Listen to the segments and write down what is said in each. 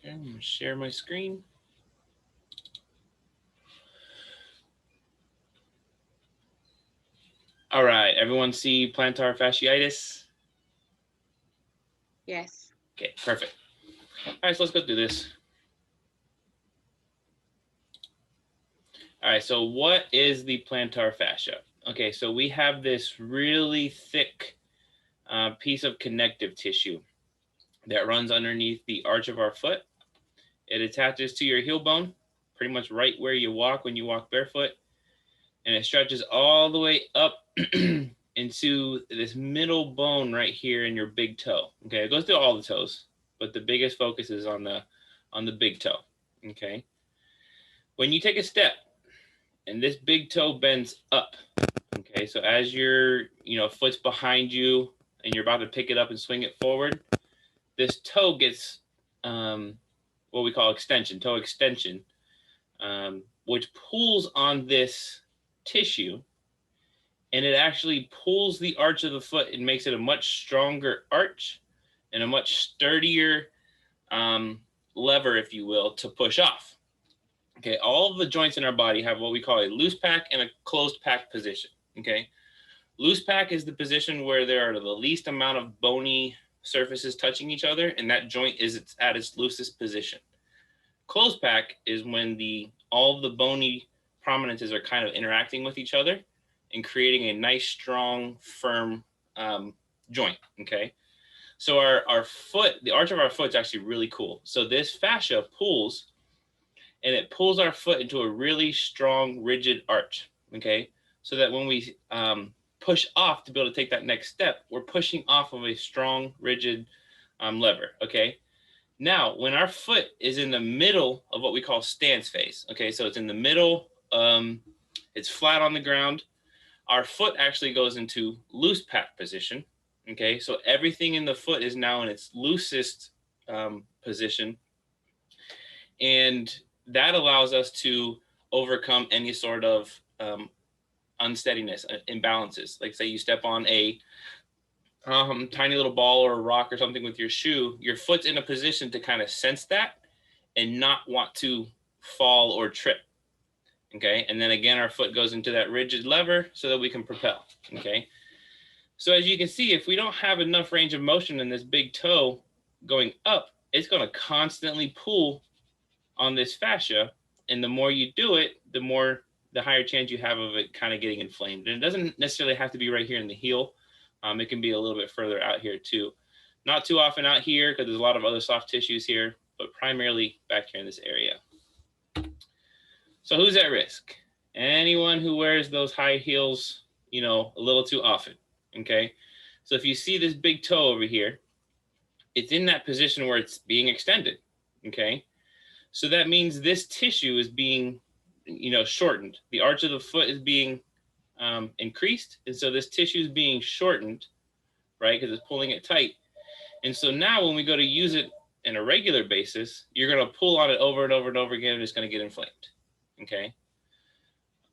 Okay, I'm gonna share my screen. All right, everyone see plantar fasciitis? Yes. Okay, perfect. All right, so let's go through this. All right, so what is the plantar fascia? Okay, so we have this really thick piece of connective tissue that runs underneath the arch of our foot. It attaches to your heel bone, pretty much right where you walk when you walk barefoot, and it stretches all the way up into this middle bone right here in your big toe. Okay, it goes through all the toes, but the biggest focus is on the big toe. Okay, when you take a step and this big toe bends up. Okay, so as your foot's behind you and you're about to pick it up and swing it forward, this toe gets what we call extension, toe extension, which pulls on this tissue, and it actually pulls the arch of the foot and makes it a much stronger arch and a much sturdier um, lever, if you will, to push off. Okay, all of the joints in our body have what we call a loose pack and a closed pack position. Okay, loose pack is the position where there are the least amount of bony surfaces touching each other, and that joint is at its loosest position. Closed pack is when all of the bony prominences are kind of interacting with each other and creating a nice, strong, firm joint. Okay, so our foot, the arch of our foot is actually really cool. So this fascia pulls, and it pulls our foot into a really strong, rigid arch. Okay, so that when we push off to be able to take that next step, we're pushing off of a strong, rigid lever. Okay, now when our foot is in the middle of what we call stance phase, okay, so it's in the middle, it's flat on the ground, our foot actually goes into loose pack position. Okay, so everything in the foot is now in its loosest position, and that allows us to overcome any sort of unsteadiness, imbalances. Like say you step on a tiny little ball or a rock or something with your shoe, your foot's in a position to kind of sense that and not want to fall or trip. Okay, and then again, our foot goes into that rigid lever so that we can propel. Okay, so as you can see, if we don't have enough range of motion in this big toe going up, it's going to constantly pull on this fascia, and the more you do it, the higher chance you have of it kind of getting inflamed. And it doesn't necessarily have to be right here in the heel. It can be a little bit further out here too. Not too often out here because there's a lot of other soft tissues here, but primarily back here in this area. So who's at risk? Anyone who wears those high heels, a little too often. Okay. So if you see this big toe over here, it's in that position where it's being extended. Okay. So that means this tissue is being, shortened. The arch of the foot is being increased. And so this tissue is being shortened, right? Because it's pulling it tight. And so now when we go to use it in a regular basis, you're going to pull on it over and over and over again, and it's going to get inflamed. Okay.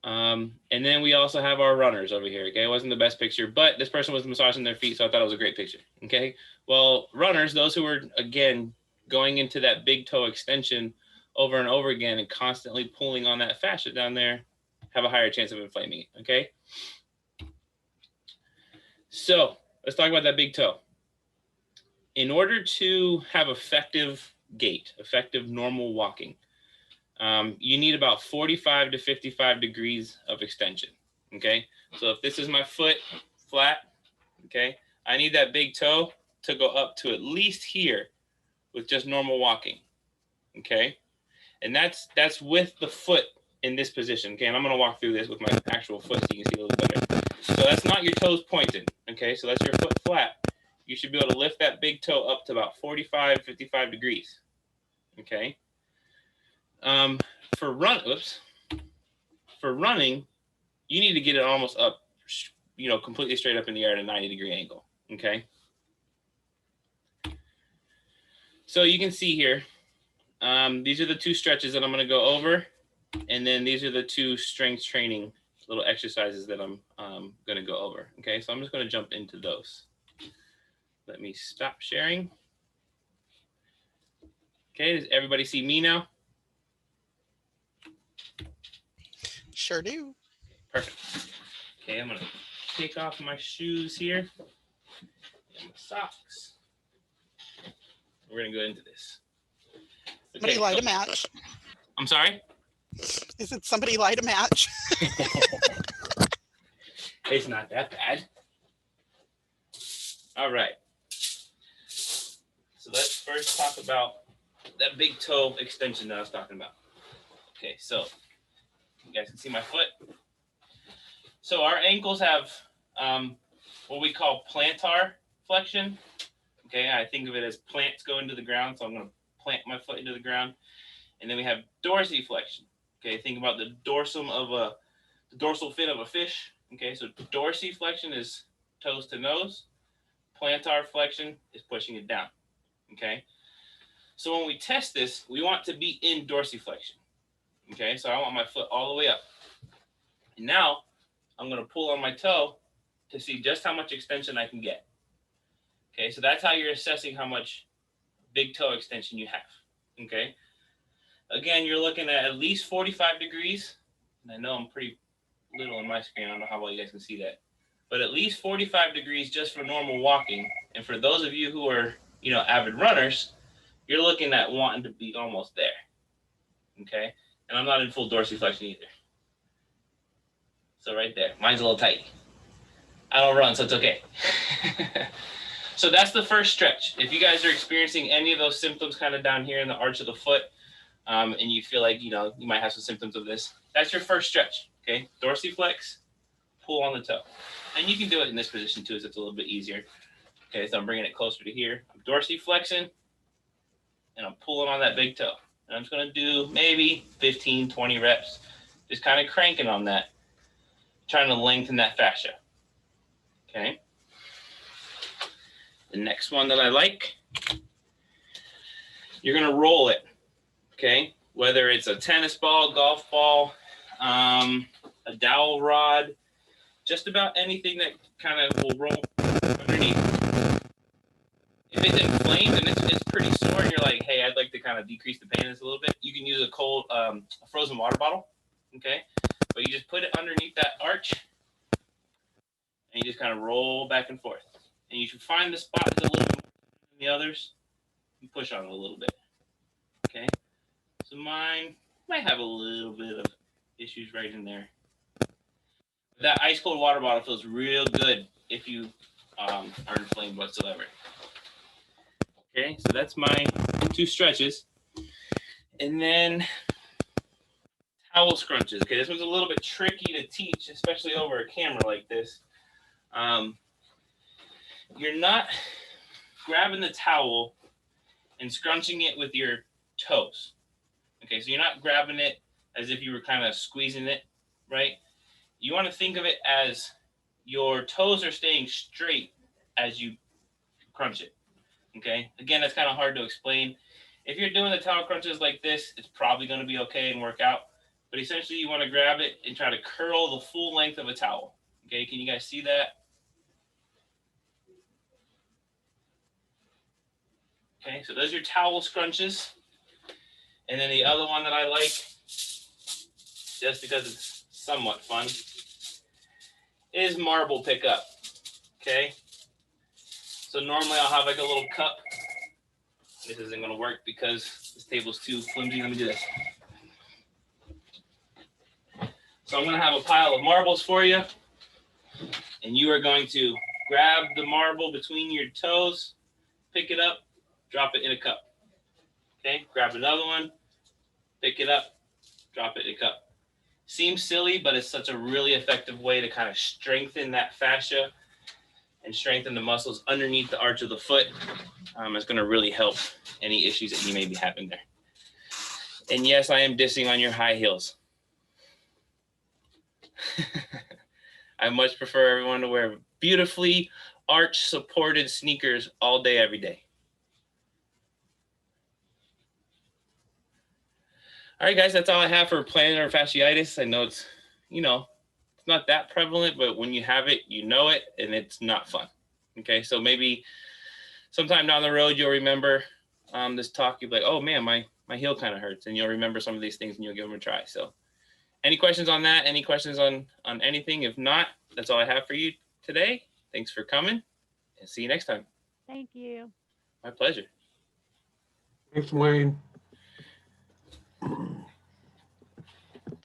And then we also have our runners over here. Okay, it wasn't the best picture, but this person was massaging their feet, so I thought it was a great picture. Okay, well, runners, those who are again going into that big toe extension over and over again and constantly pulling on that fascia down there, have a higher chance of inflaming it. Okay, so let's talk about that big toe. In order to have effective gait, effective normal walking, you need about 45 to 55 degrees of extension. Okay, so if this is my foot flat, okay, I need that big toe to go up to at least here with just normal walking. Okay, and that's with the foot in this position. Okay, and I'm going to walk through this with my actual foot so you can see a little better. So that's not your toes pointed. Okay, so that's your foot flat. You should be able to lift that big toe up to about 45, 55 degrees. Okay. Um, for run, oops, for running, you need to get it almost up, completely straight up in the air at a 90-degree angle. Okay. So you can see here, these are the two stretches that I'm going to go over, and then these are the two strength training little exercises that I'm going to go over. Okay, so I'm just going to jump into those. Let me stop sharing. Okay, does everybody see me now? Sure do. Perfect. Okay, I'm gonna take off my shoes here and my socks. We're gonna go into this. Somebody light a match. I'm sorry? Is it somebody light a match? It's not that bad. All right. So let's first talk about that big toe extension that I was talking about. Okay, so you guys can see my foot. So our ankles have what we call plantar flexion. Okay, I think of it as plants go into the ground, so I'm going to plant my foot into the ground. And then we have dorsiflexion. Okay, think about the the dorsal fin of a fish. Okay, so dorsiflexion is toes to nose. Plantar flexion is pushing it down. Okay, so when we test this, we want to be in dorsiflexion. Okay, so I want my foot all the way up. And now I'm going to pull on my toe to see just how much extension I can get. Okay, so that's how you're assessing how much big toe extension you have. Okay, again, you're looking at least 45 degrees. And I know I'm pretty little on my screen. I don't know how well you guys can see that. But at least 45 degrees just for normal walking. And for those of you who are, avid runners, you're looking at wanting to be almost there. Okay, and I'm not in full dorsiflexion either. So right there, mine's a little tight. I don't run, so it's okay. So that's the first stretch. If you guys are experiencing any of those symptoms kind of down here in the arch of the foot, and you feel like, you might have some symptoms of this, that's your first stretch, okay? Dorsiflex, pull on the toe. And you can do it in this position too, so it's a little bit easier. Okay, so I'm bringing it closer to here. I'm dorsiflexing, and I'm pulling on that big toe. And I'm just going to do maybe 15, 20 reps, just kind of cranking on that, trying to lengthen that fascia. Okay. The next one that I like, you're going to roll it. Okay. Whether it's a tennis ball, golf ball, a dowel rod, just about anything that kind of will roll underneath. If it's inflamed and it's pretty sore and you're like, hey, I'd like to kind of decrease the pain this a little bit, you can use a frozen water bottle. Okay. But you just put it underneath that arch and you just kind of roll back and forth. And you should find the spot that's a little bit more than the others and push on it a little bit. Okay. So mine might have a little bit of issues right in there. That ice cold water bottle feels real good if you are inflamed whatsoever. Okay, so that's my 2 stretches. And then towel scrunches. Okay, this one's a little bit tricky to teach, especially over a camera like this. You're not grabbing the towel and scrunching it with your toes. Okay, so you're not grabbing it as if you were kind of squeezing it, right? You want to think of it as your toes are staying straight as you crunch it. Okay, again, that's kind of hard to explain. If you're doing the towel crunches like this, it's probably going to be okay and work out. But essentially, you want to grab it and try to curl the full length of a towel. Okay, can you guys see that? Okay, so those are your towel scrunches. And then the other one that I like, just because it's somewhat fun, is marble pickup. Okay, so normally I'll have like a little cup. This isn't going to work because this table's too flimsy. Let me do this. So I'm going to have a pile of marbles for you. And you are going to grab the marble between your toes, pick it up, drop it in a cup. Okay, grab another one, pick it up, drop it in a cup. Seems silly, but it's such a really effective way to kind of strengthen that fascia and strengthen the muscles underneath the arch of the foot. It's going to really help any issues that you may be having there. And yes, I am dissing on your high heels. I much prefer everyone to wear beautifully arch-supported sneakers all day, every day. All right, guys, that's all I have for plantar fasciitis. I know it's not that prevalent, but when you have it, you know it, and it's not fun. Okay, so maybe sometime down the road, you'll remember this talk, you'll be like, oh man, my heel kind of hurts, and you'll remember some of these things and you'll give them a try. So any questions on that? Any questions on anything? If not, that's all I have for you today. Thanks for coming, and see you next time. Thank you. My pleasure. Thanks, Wayne.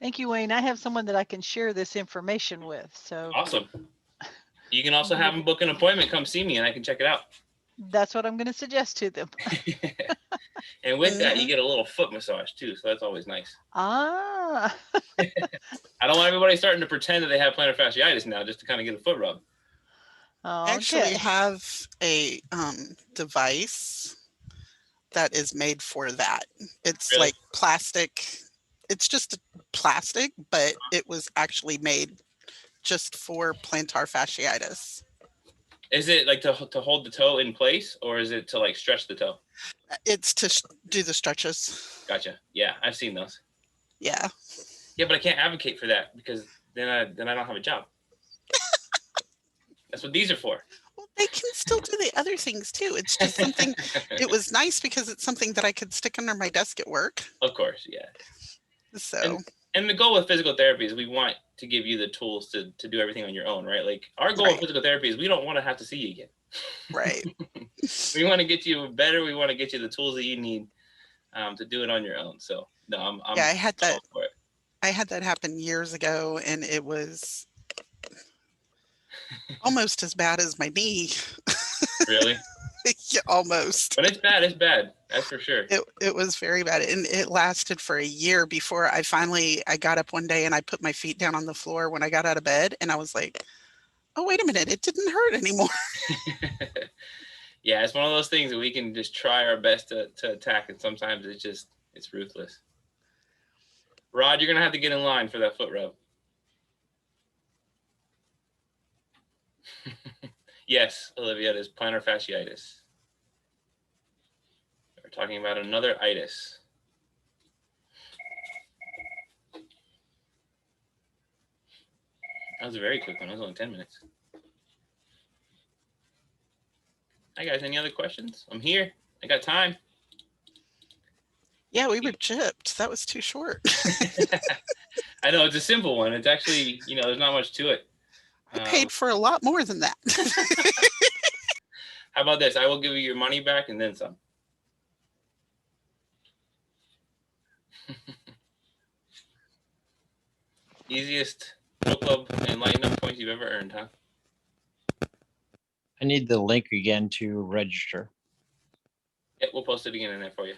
Thank you, Wayne. I have someone that I can share this information with. So Awesome. You can also have them book an appointment, come see me, and I can check it out. that's what I'm going to suggest to them. And with that, you get a little foot massage too, so that's always nice. Ah. I don't want everybody starting to pretend that they have plantar fasciitis now just to kind of get a foot rub. I actually have a device that is made for that. It's Really? like plastic. It's just plastic, but it was actually made just for plantar fasciitis. Is it like to hold the toe in place, or is it to like stretch the toe? It's to do the stretches. Gotcha. Yeah, I've seen those. Yeah. Yeah, but I can't advocate for that because then I don't have a job. That's what these are for. Well, they can still do the other things too. It's just something, it was nice because it's something that I could stick under my desk at work. Of course, yeah. So. And the goal with physical therapy is we want to give you the tools to do everything on your own, right? Like our goal with physical therapy is we don't want to have to see you again. Right. We want to get you better. We want to get you the tools that you need to do it on your own. So no, I'm yeah, I had that. For it. I had that happen years ago, and it was almost as bad as my knee. Really? Yeah, almost. But it's bad. It's bad. That's for sure. It was very bad, and it lasted for a year before I got up one day and I put my feet down on the floor when I got out of bed, and I was like, oh, wait a minute, it didn't hurt anymore. Yeah, it's one of those things that we can just try our best to attack, and sometimes it's ruthless. Rod, you're gonna have to get in line for that foot rub. Yes, Olivia, it is plantar fasciitis. We're talking about another itis. That was a very quick one. That was only 10 minutes. Hi, guys. Any other questions? I'm here. I got time. Yeah, we were gypped. That was too short. I know. It's a simple one. It's actually, there's not much to it. I paid for a lot more than that. How about this? I will give you your money back and then some. Easiest book club and lighten up points you've ever earned, huh? I need the link again to register. Yeah, we'll post it again in there for you.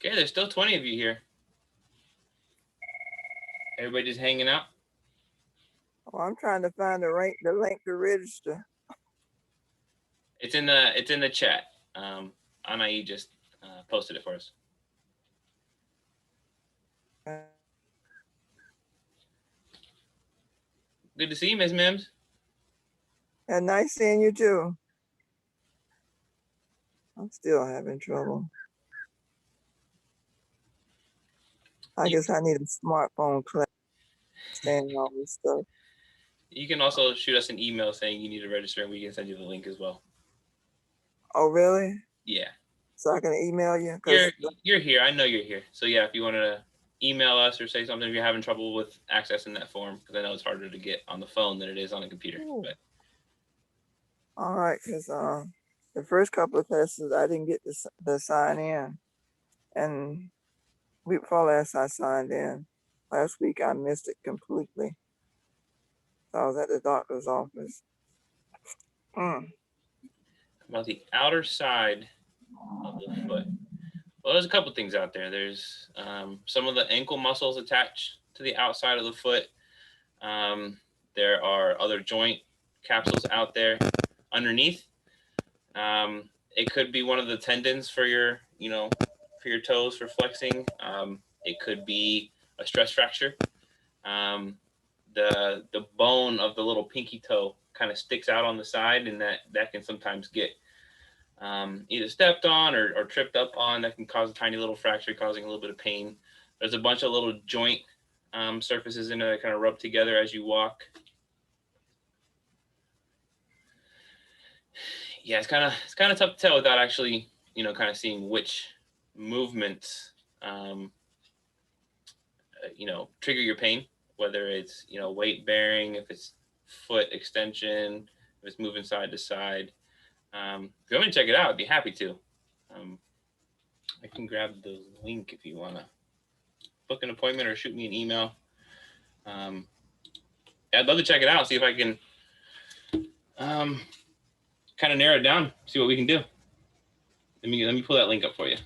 Okay, there's still 20 of you here. Everybody just hanging out? Oh, I'm trying to find the link to register. It's in the chat. Anai just posted it for us. Good to see you, Ms. Mims. And nice seeing you too. I'm still having trouble. I guess I need a smartphone class and all this stuff. You can also shoot us an email saying you need to register and we can send you the link as well. Oh, really? Yeah. So I can email you? You're here. I know you're here. So yeah, if you want to email us or say something if you're having trouble with accessing that form, because I know it's harder to get on the phone than it is on a computer. But. All right, because the first couple of classes I didn't get to sign in. And week before last I signed in. Last week I missed it completely. So I was at the doctor's office. About the outer side of the foot. Well, there's a couple things out there. There's some of the ankle muscles attached to the outside of the foot. There are other joint capsules out there underneath. It could be one of the tendons for your toes for flexing. It could be a stress fracture. The bone of the little pinky toe kind of sticks out on the side, and that can sometimes get either stepped on or tripped up on. That can cause a tiny little fracture, causing a little bit of pain. There's a bunch of little joint surfaces in there that kind of rub together as you walk. Yeah, it's kind of tough to tell without actually, kind of seeing which movements, trigger your pain, whether it's, weight bearing, if it's foot extension, if it's moving side to side. If you want me to check it out, I'd be happy to. I can grab the link if you want to book an appointment or shoot me an email. I'd love to check it out, see if I can kind of narrow it down, see what we can do. Let me pull that link up for you.